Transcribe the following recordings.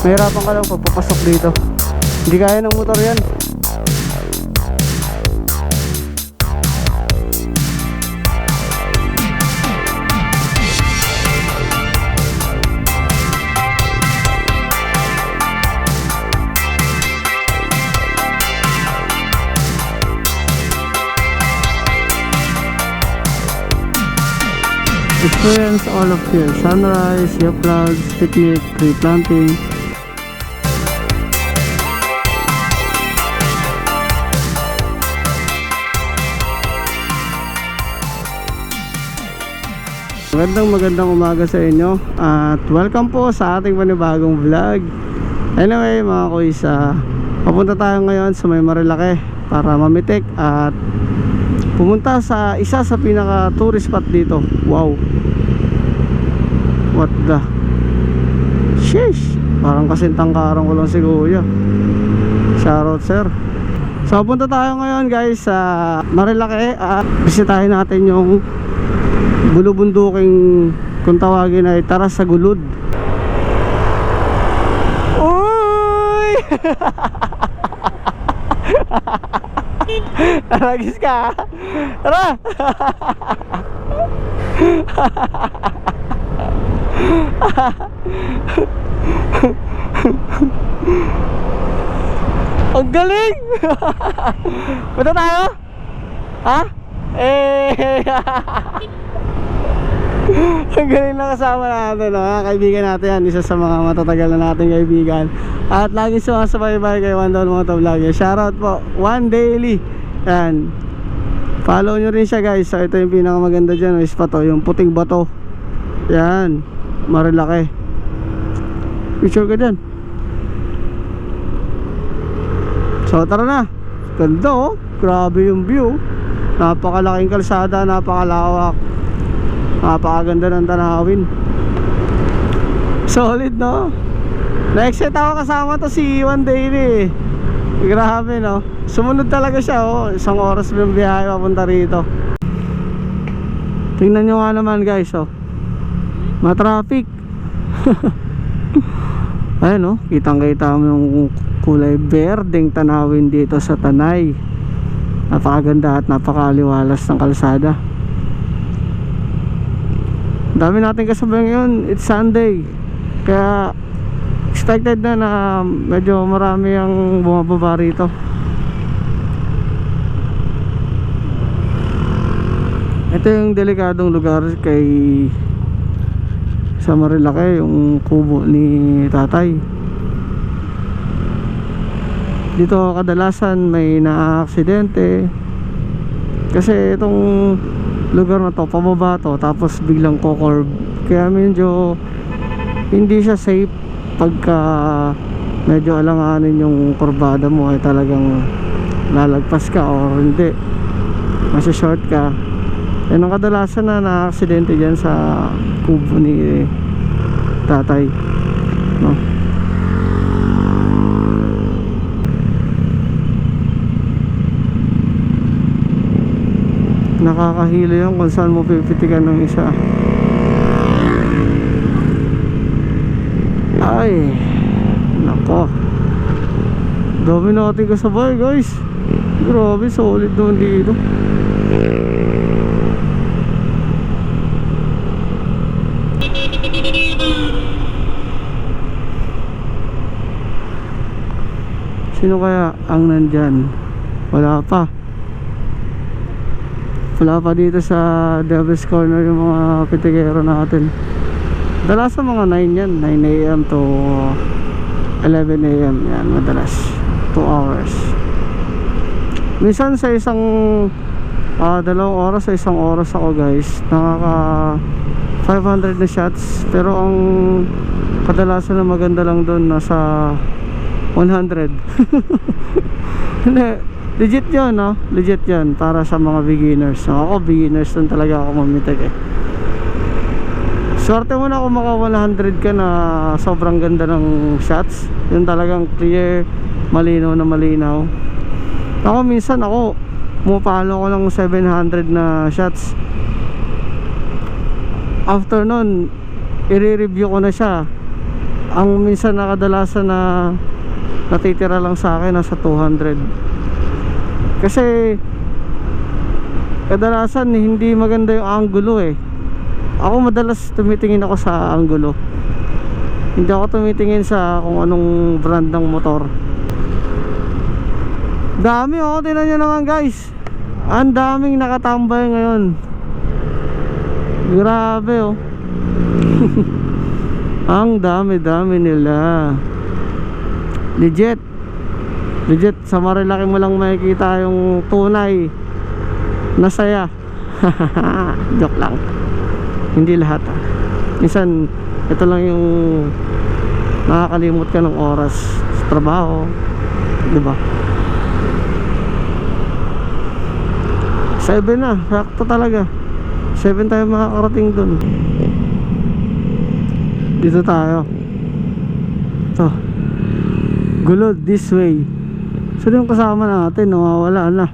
Mahirapan ka lang pagpapasok dito. Hindi kaya ng motor yan. Experience all of here: sunrise, sea clouds, picnic, tree planting. Magandang umaga sa inyo at welcome po sa ating panibagong vlog. Anyway mga kuisa, papunta tayo ngayon sa may Marilake para mamitik at pumunta sa isa sa pinaka tourist spot dito. Wow, what the sheesh, parang kasintangkarang ko lang si kuya. Shoutout sir. So punta tayo ngayon guys sa Marilake at bisitahin natin yung bulubunduking, kung tawagin ay Taras sa Gulod. Uy! Naragis ka. Tara. Ang galing. Punta tayo? Ha? Ang galing na kasama natin, no? Kaibigan natin yan, isa sa mga matatagal na nating kaibigan at lagi sumasabay-bay kay One Down Motovlog. Shoutout po, One Daily. Yan, follow nyo rin siya guys. So ito yung pinakamaganda dyan, is pa to, yung puting bato. Yan, Marilake. Picture ka dyan. So tara na. Ganda oh, grabe yung view. Napakalaking kalsada, napakalawak, napakaganda ng tanawin. Solid no. Na-excite ako kasama to si One Daily. Grabe no. Sumunod talaga siya oh. Isang oras yung biyahe papunta rito. Tingnan nyo nga naman guys oh, ma-traffic. Ayun oh, kitang kita mo yung kulay berdeng tanawin dito sa Tanay. Napakaganda at napakaliwalas ng kalsada. Dami natin kasabay ngayon, it's Sunday, kaya expected na medyo marami ang bumababa rito. Ito yung delikadong lugar kay sa Marilake, yung kubo ni tatay. Dito kadalasan may na-aksidente kasi itong lugar na to, pababa to, tapos biglang kokorb, kaya medyo hindi siya safe pagka medyo alanganin yung kurbada mo, ay talagang lalagpas ka o hindi, masya-short ka. Yan ang kadalasan na na-aksidente dyan sa kubo ni tatay, no? Nakakahilo yun kung saan mo pipitikan ng isa. Ay nako, dami natin kasabay guys. Grabe, solid naman dito. Sino kaya ang nandyan? Wala pa dito sa Devil's Corner yung mga pitikero natin. Madalas sa mga 9 yan, 9 AM to 11 AM yan, madalas 2 hours. Minsan sa isang 2 oras, sa isang oras ako guys, nakaka 500 na shots. Pero ang kadalasan na maganda lang doon nasa 100. Hindi, legit yun no? Legit yun para sa mga beginners. Ako beginners doon talaga ako mamitig eh. Swerte mo na kung maka 100 ka na sobrang ganda ng shots. Yung talagang clear, malinaw na malinaw. Ako minsan pumapalo ko lang 700 na shots. After nun i-review ko na siya. Ang minsan nakadalasan na natitira lang sa akin nasa 200. Kasi kadalasan hindi maganda yung angulo eh. Ako madalas tumitingin ako sa angulo, hindi ako tumitingin sa kung anong brand ng motor. Dami oh, tingnan nyo naman guys. Ang daming nakatambay ngayon. Grabe oh. Ang dami-dami nila. Legit sa Marilaki mo lang makikita yung tunay na saya. Joke lang. Hindi lahat minsan ito lang yung nakakalimot ka ng oras sa trabaho, diba? 7 na, sakto talaga. 7 tayo makakarating dun. Dito tayo. Ito Gulod, this way. So yung kasama natin, nawawala na.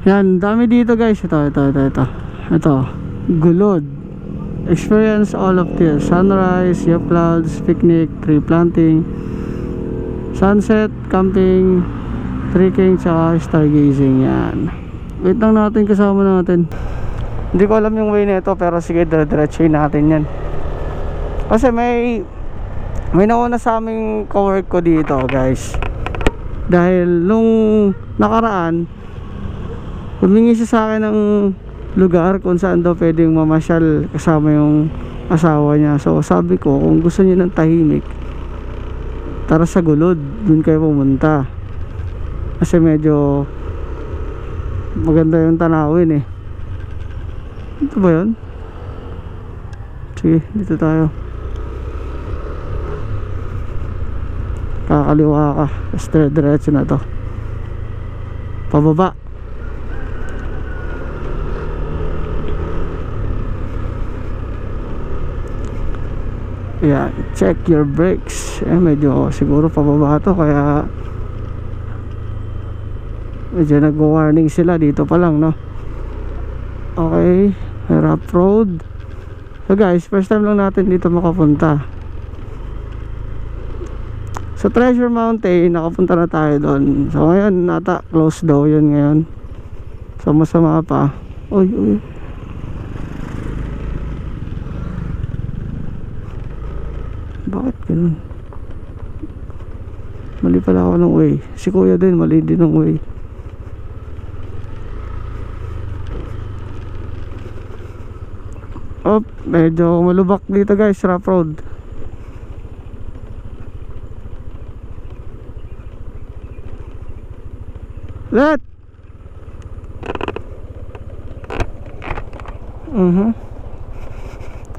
Yan, dami dito guys. Ito Gulod. Experience all of this: sunrise, yup clouds, picnic, tree planting, sunset, camping, trekking, tsaka stargazing. Yan. Wait lang natin, kasama natin. Hindi ko alam yung way nito, pero sige, diretsuin natin yan. Kasi may nauna sa aming cowork ko dito guys. Dahil nung nakaraan, humingi siya sa akin ng lugar kung saan daw pwedeng mamasyal kasama yung asawa niya. So sabi ko, kung gusto niyo ng tahimik, tara sa Gulod, dun kayo pumunta. Kasi medyo maganda yung tanawin eh. Ito ba yun? Sige, dito tayo. Kakaliwa ka, diretso na to, pababa. Yan, check your brakes. Medyo siguro pababa to, kaya medyo nag-warning sila dito pa lang, no? Okay, rough road. So guys, first time lang natin dito makapunta. Sa Treasure Mountain, nakapunta na tayo doon. So ngayon, nata close daw yun ngayon. So masama pa. Uy. Bakit ganun? Mali pala ako ng way. Si kuya din, mali din ng way. Oh, medyo malubak dito guys, rough road. Let.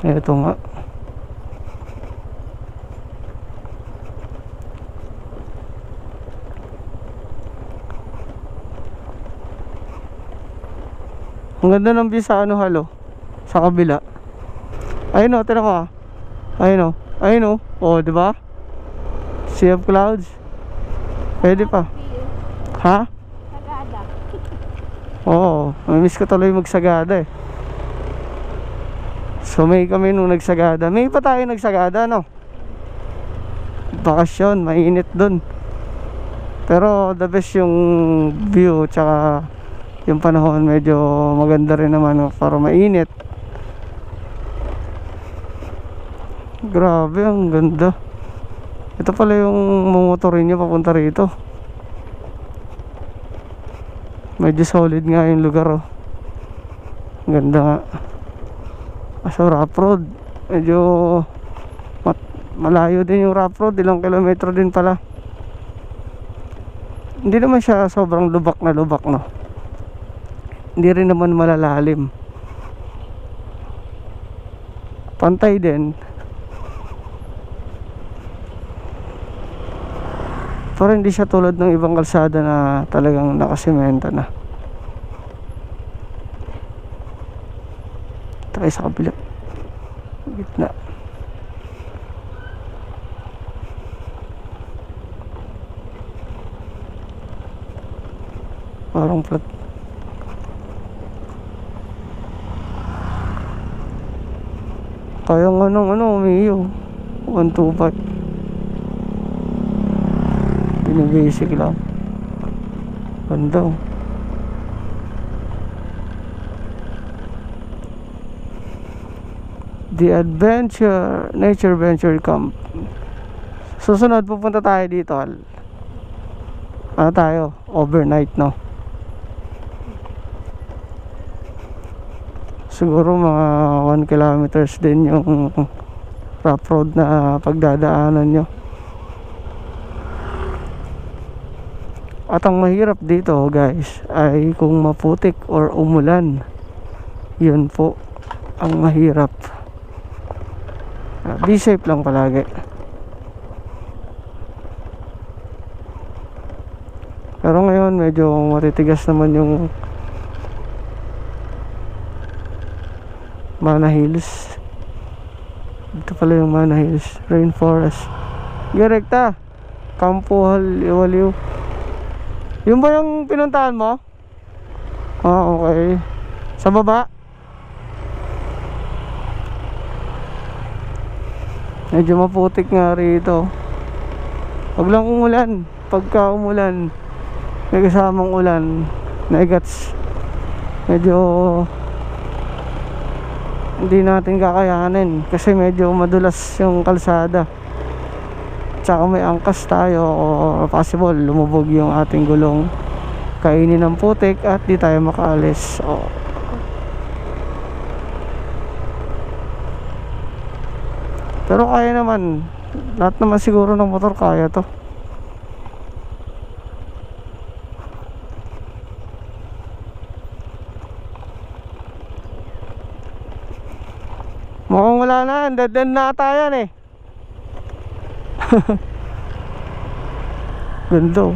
Ito nga. Ang ganda ng view sa halo, sa kabila. Ayun o, tira ko ah. Ayun o. O, diba? Sea of clouds. Pwede pa. Ha? Sagada. Oo, mamiss ko tuloy magsagada eh. So may kami nung nagsagada. May pa tayo nagsagada, no? Bakasyon, mainit dun. Pero the best yung view, tsaka yung panahon medyo maganda rin naman, para mainit. Grabe, ang ganda. Ito pala yung mumotorin niya papunta rito. Medyo solid nga yung lugar oh. Ganda nga. So rough road, medyo malayo din yung rough road, ilang kilometro din pala. Hindi naman siya sobrang lubak na lubak, no? Hindi rin naman malalalim. Pantay din. Pero hindi siya tulad ng ibang kalsada na talagang nakasementa na. Tayo sa kabila, gitna. Parang flat. Kaya nga nung Mio 125. Basic lang. Ganda. The Nature Venture Camp. Susunod pupunta tayo dito. Ano tayo? Overnight, no? Siguro mga 1 kilometers din yung rough road na pagdadaanan nyo. At ang mahirap dito, guys, ay kung maputik or umulan. Yun po ang mahirap. Be safe lang palagi. Pero ngayon medyo matitigas naman yung Mana Hills. Ito pala yung Mana Hills Rainforest. Direkta Campo Aliw. Yun ba yung pinuntahan mo? Ah, okay. Sa baba? Medyo maputik nga rito. Huwag lang umulan. Pagka umulan, may kasamang ulan, naigats. Medyo hindi natin kakayanin kasi medyo madulas yung kalsada. Tsaka may angkas tayo o possible lumubog yung ating gulong, kainin ng putik at di tayo makaalis. Pero kaya naman. Lahat naman siguro ng motor kaya to. Mukhang wala na. Dead end na ata yan eh. Ganda.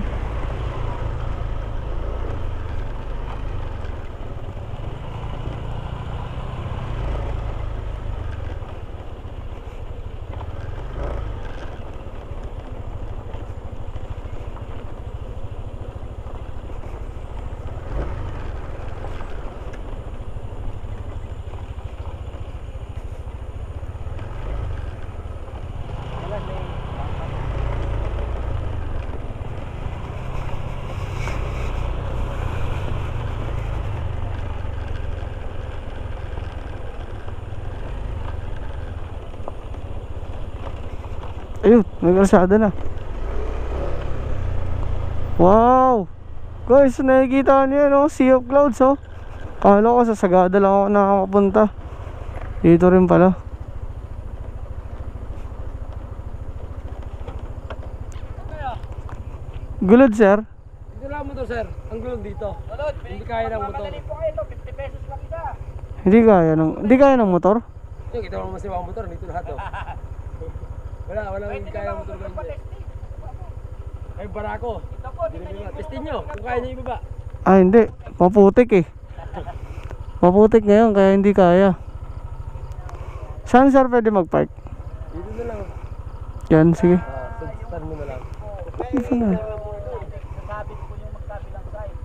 Ayun, may kalsada na. Wow! Guys, nakikita niyo yan, Sea of Clouds, Kala ko sa Sagada lang ako nakakapunta. Dito rin pala. Gulod, sir? Dito lang motor, sir. Ang gulong dito. Hindi kaya ng motor. 50 pesos lang isa. Hindi kaya ng motor? Yung ito naman siya ang motor, dito lahat Wala kaya ng motor ganyan. Ay, barako. Testin nyo, kung kaya nyo ibaba. Ah, hindi. Maputik eh. Maputik ngayon, kaya hindi kaya. Saan, sir, pwede mag-park? Dito na lang. Yan, sige. Saan mo na lang. Dito na. Nasabit ko yung magkabilang side.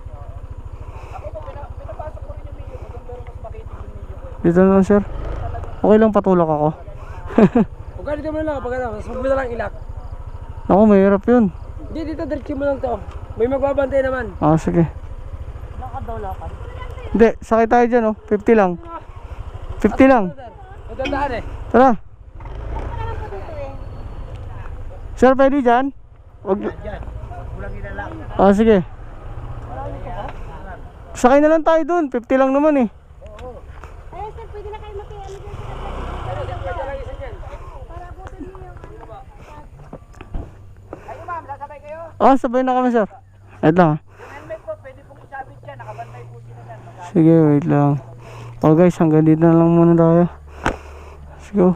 Ako po, pinapasok ko rin yung video ko. Pero mas makitig yung video ko. Dito na lang, sir. Okay lang, patulak ako. Huwag dito mo na lang, pag mas mo na lang ilak. Ako, mahirap yun. Hindi, dito, diretso mo lang to. May magbabantay naman. Ah, sige. Nakadolakan. Hindi, sakay tayo dyan, 50 lang. 50 lang. Matandaan eh. Tara. Sir, pwede dyan? Wag... Kulang ina lang. Ah, sige. Sakay na lang tayo dun. 50 lang naman eh. Ayun sir, pwede na kayo makialam dyan sa para abutin niyo yung Ayun ma'am, sasabay kayo. Ah, sabay na kami, sir. Wait lang. Yung helmet po, pwede pong isabit dyan. Nakabantay po sila dyan. Sige, wait lang. Oh guys, hanggang dito na lang muna tayo. Let's go.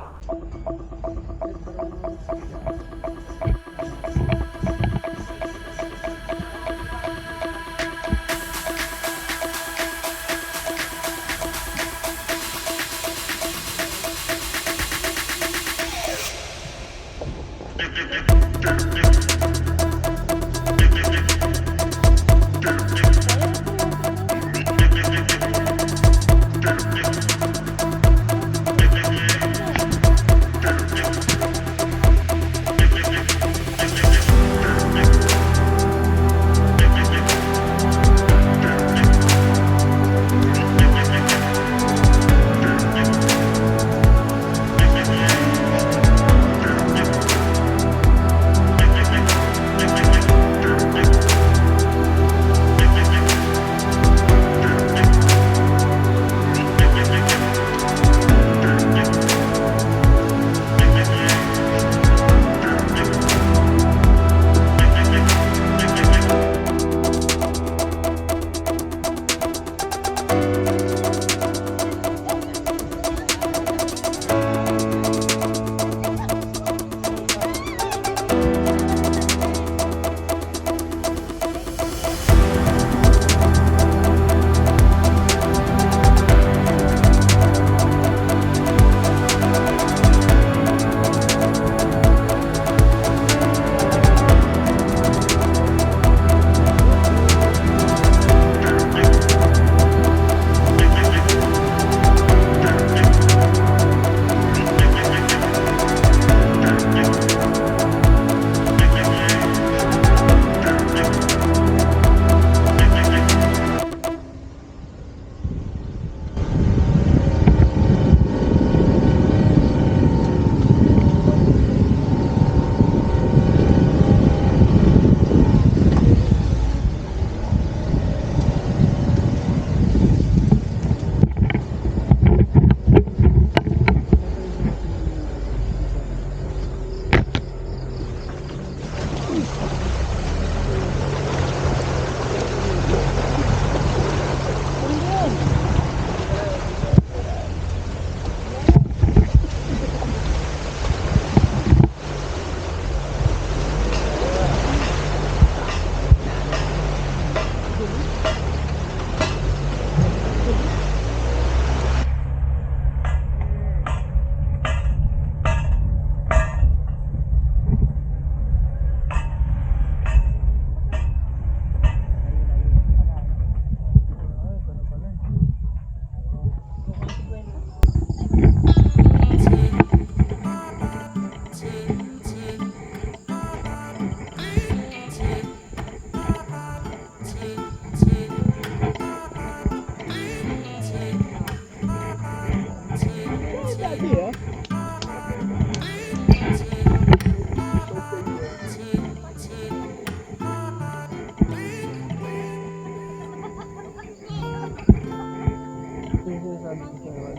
sabi ko sa'yo.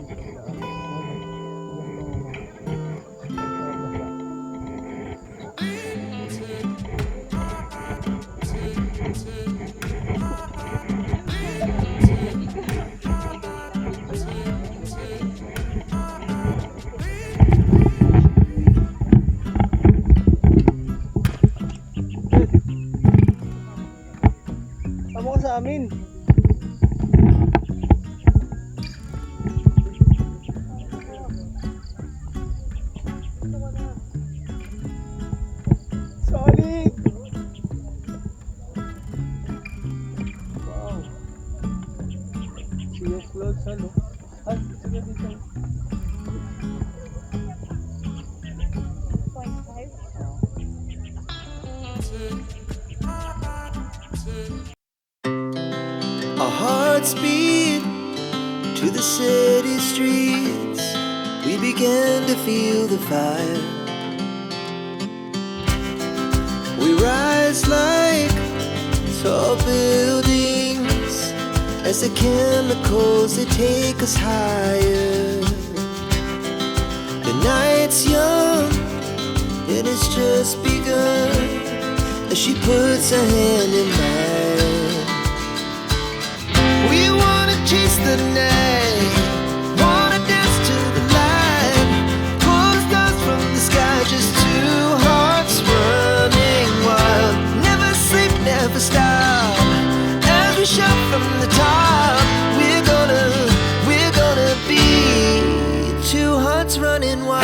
Tama ka sa amin. Solid! Wow! See your clothes, ano? Ay, sige dito. 0.5. Our hearts beat to the city streets. We began to feel the fire. We rise like tall buildings as the chemicals they take us higher. The night's young and it's just begun as she puts her hand in mine. We wanna chase the night, wanna dance to the light, pull the stars from the sky, just two hearts running wild. Never sleep, never stop, as we shout from the top. We're gonna be two hearts running wild.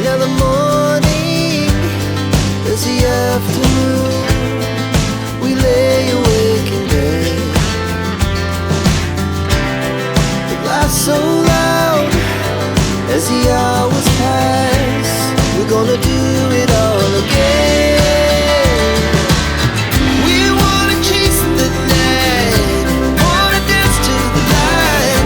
Now the morning is the afternoon. We lay awake in bed. The laugh so loud as the hours pass. We're gonna do it all again. We wanna chase the night, wanna dance to the light,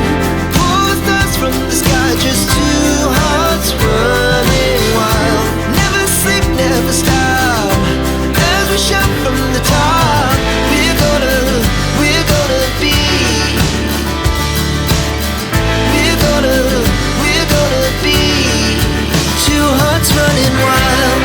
pull the stars from the sky, just two hearts running wild. Never sleep, never stop, as we shout from the top. We're gonna be, we're gonna be two hearts running wild.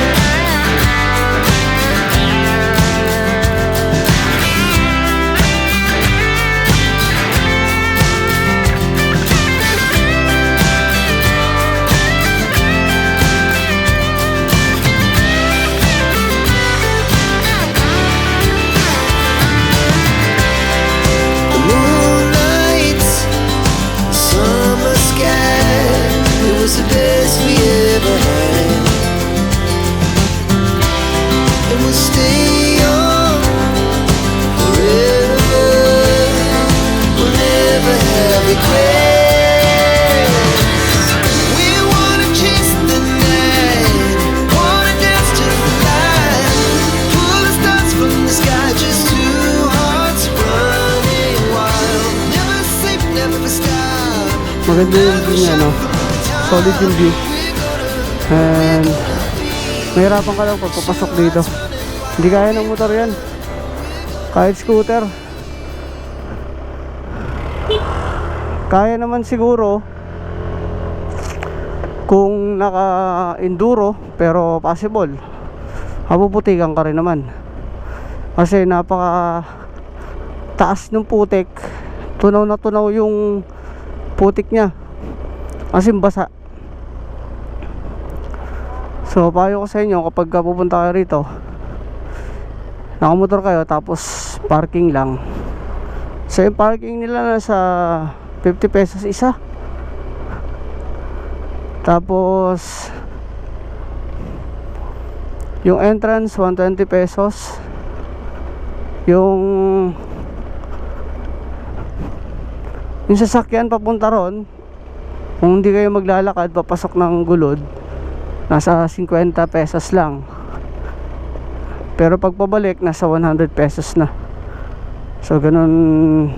The moonlight, summer sky, it was the best we ever had. And we'll stay on forever. We'll never have regrets. We wanna chase the night, wanna dance to the light, pull the stars from the sky, just two hearts running wild. Never sleep, never stop. Maganda yung view niya, no? Solid yung view. And mahirapan ka lang pag papasok dito. Hindi kaya ng motor yan. Kahit scooter. Kaya naman siguro kung naka-enduro, pero possible. Mapuputikan ka rin naman. Kasi napaka taas ng putik. Tunaw na tunaw yung putik niya. Kasi basa. So payo ko sa inyo, kapag pupunta kayo rito, nakamotor kayo tapos parking lang. So yung parking nila nasa 50 pesos isa. Tapos yung entrance 120 pesos. Yung sasakyan papunta ron, kung hindi kayo maglalakad papasok ng gulod, nasa 50 pesos lang. Pero pag pabalik nasa 100 pesos na. So ganun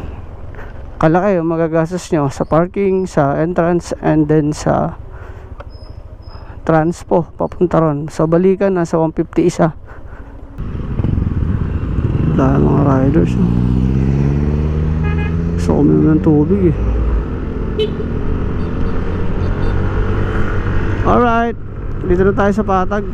kalaki yung magagastos nyo sa parking, sa entrance, and then sa transpo papunta ron. So balikan nasa 150 isa. Dahil mga riders, no? Gusto ko ng tubig eh. Alright, dito na tayo sa Patag.